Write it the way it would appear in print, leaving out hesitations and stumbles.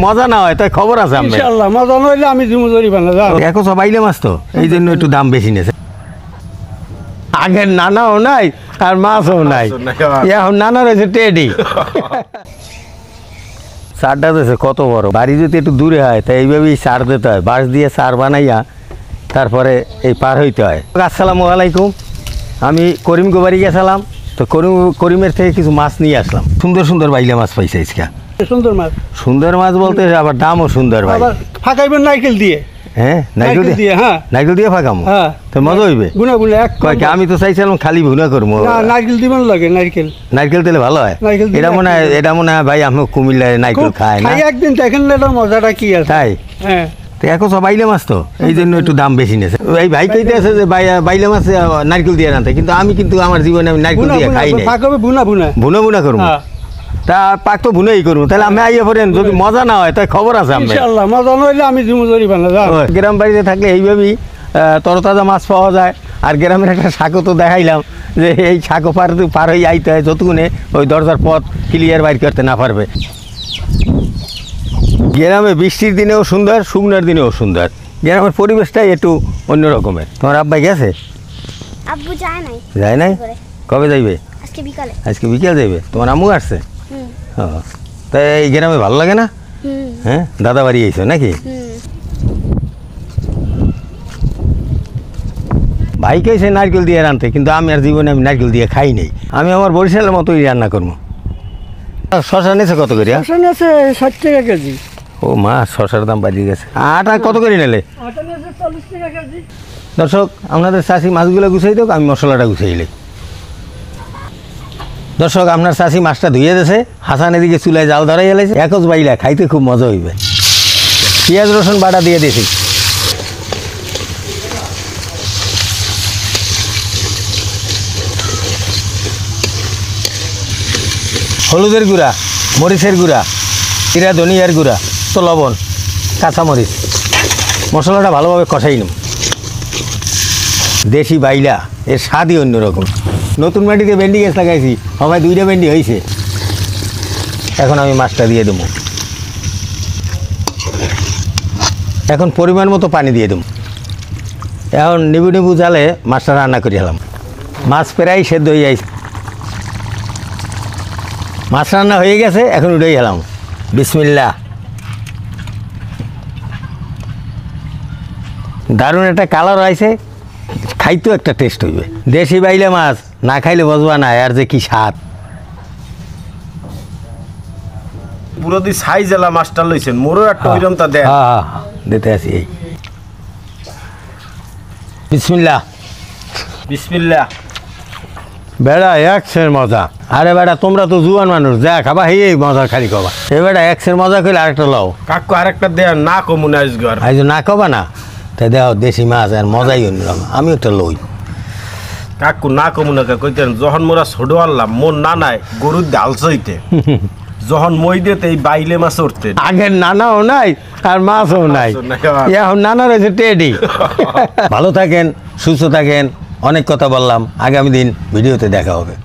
মজা না হয় তাই খবর আছে আপনার ইনশাআল্লাহ মজা নইলে আমি জিমুজরি বানা যাও এখন সব বাইলে মাছ তো এই জন্য একটু দাম বেশি নেছে আগের নানাও নাই আর মাছও নাই এখন নানা রয়েছে টেডি সারটা দিয়েছে কত বড় বাড়ি যদি একটু দূরে হয় তাই এইভাবেই সার দিতে হয় বাঁশ দিয়ে সার বানাইয়া তারপরে এই পার হইতে হয়। আসসালামু আলাইকুম, আমি করিম গোবারি গেছিলাম তো করিমের থেকে কিছু মাছ নিয়ে আসলাম। সুন্দর সুন্দর বাইলে মাছ পাইছে আজকে। সুন্দর মাছ, সুন্দর মাছ বলতে আবার দামও সুন্দর ভাই। ফাঁকাইবেন নারকেল দিয়ে। হ্যাঁ নারকেল দিয়ে, হ্যাঁ নারকেল দিয়ে ফাঁকামো, হ্যাঁ তো মজা হইবে। গুনা গুনা এক কয় কি আমি তো চাইছিলাম খালি ভুনা করবো। না নারকেল দিবেন লাগে, নারকেল নারকেল দিলে ভালো হয়। এটা মনে হয় ভাই আমি কুমিল্লায় নারকেল খাই না। একদিন দেখেন এটার মজাটা কি আছে। তাই হ্যাঁ তো এখন সব বাইলে মাছ তো এই জন্য একটু দাম বেশি নেছে। এই ভাই কইতে আছে যে বাইলে মাছ নারকেল দিয়ে রান্তে, কিন্তু আমি কিন্তু আমার জীবনে আমি নারকেল দিয়ে খাই নাই। ফাঁকাবে ভুনা ভুনা ভুনা ভুনা করবো, তা পাক তো ভুনাই করবো। তাহলে আমি আইয়া পড়েন, যদি মজা না হয় তাই খবর আছে আপনার। ইনশাআল্লাহ মজা নইলে আমি জিমুজরি বানা যাও। গ্রাম বাড়িতে থাকলে এইভাবেই তরতাজা মাছ পাওয়া যায়। আর গ্রামের একটা শাকও তো দেখাইলাম যে এই শাকও পার হয়ে আইতে হয় যতক্ষণে ওই দরজার পথ ক্লিয়ার বাইর করতে না পারবে। গ্রামে বৃষ্টির দিনেও সুন্দর, শুকনার দিনেও সুন্দর। গ্রামের পরিবেশটাই একটু অন্য রকমের। তোমার আব্বাই গেছে? আব্বু যায় নাই? কবে যাইবে? আজকে বিকাল যাইবে। তোমার আম্মু আসছে? তাই এই গ্রামে ভালো লাগে না? হ্যাঁ, দাদা বাড়ি আইছো নাকি? ভাই কেছে নারকেল দিয়ে রানতে, কিন্তু আমি আর জীবনে আমি নারকেল দিয়ে খাই নাই। আমি আমার বরিশালের মতোই রান্না করবো। শশা নিয়েছে কত করে? 60 টাকা কেজি। ও মা, শশার দাম বাড়িয়ে গেছে। আটা কত করে নিলে? দর্শক, আপনাদের চাষি মাছগুলো গুছাই দেব, আমি মশলাটা গুছাই লাই। দর্শক, আপনার চাষি মাছটা ধুয়ে দিয়েছে, হাসান এদিকে চুলায় জাল ধরাই এলাইছে। একজ বাইলা খাইতে খুব মজা হইবে। পেঁয়াজ রসুন বাটা দিয়ে দিয়েছি। হলুদের গুঁড়া, মরিচের গুঁড়া, জিরা ধনিয়ার গুঁড়া, তো লবণ, কাঁচামরিচ, মশলাটা ভালোভাবে কষাই নেব। দেশি বাইলা, এর স্বাদই অন্যরকম। নতুন মাটিতে ভেন্ডি গাছ লাগাইছি, সবাই 2টা ভেন্ডি হয়েছে। এখন আমি মাছটা দিয়ে দেবো। এখন পরিমাণ মতো পানি দিয়ে দেবো। এখন নেবু জালে মাছটা রান্না করে এলাম। মাছ প্রায় সেদ্ধ হয়ে যাইছে। মাছ রান্না হয়ে গেছে, এখন উঠেই গেলাম। বিসমিল্লাহ। দারুণ একটা কালার আছে, খাইতেও একটা টেস্ট হইবে। দেশি বাইলে মাছ না খাইলে বুঝবা না আর যে কি স্বাদ। পুরো দি সাইজ এলা মাছটা লইছেন, মোরও একটা ওইরকমটা দেন। হ্যাঁ দিতে আসি। এই বিসমিল্লাহ। বিসমিল্লাহ। বেড়া একশের মজা। আরে বেড়া, তোমরা তো জুয়ান মানুষ, যা খাবা এই মজা খালি কবা। এ বেড়া একশের মজা করলে আরেকটা লও। কাকু আরেকটা দেন না, কমুন আজগর আজ না কবা না, তাই দেখো দেশি মাছ আর মজাই অন্যরকম। আমি একটা লই। কাকু না কমুন কইতেন, যখন মোরা ছোট আনলাম মোর নানায় গরুর ডাল চইতে, যখন মই দিতে এই বাইলে মাছ উঠতে। আগের নানাও নাই আর মাছও নাই, এখন নানা রয়েছে টেডি। ভালো থাকেন, সুস্থ থাকেন। অনেক কথা বললাম, আগামী দিন ভিডিওতে দেখা হবে।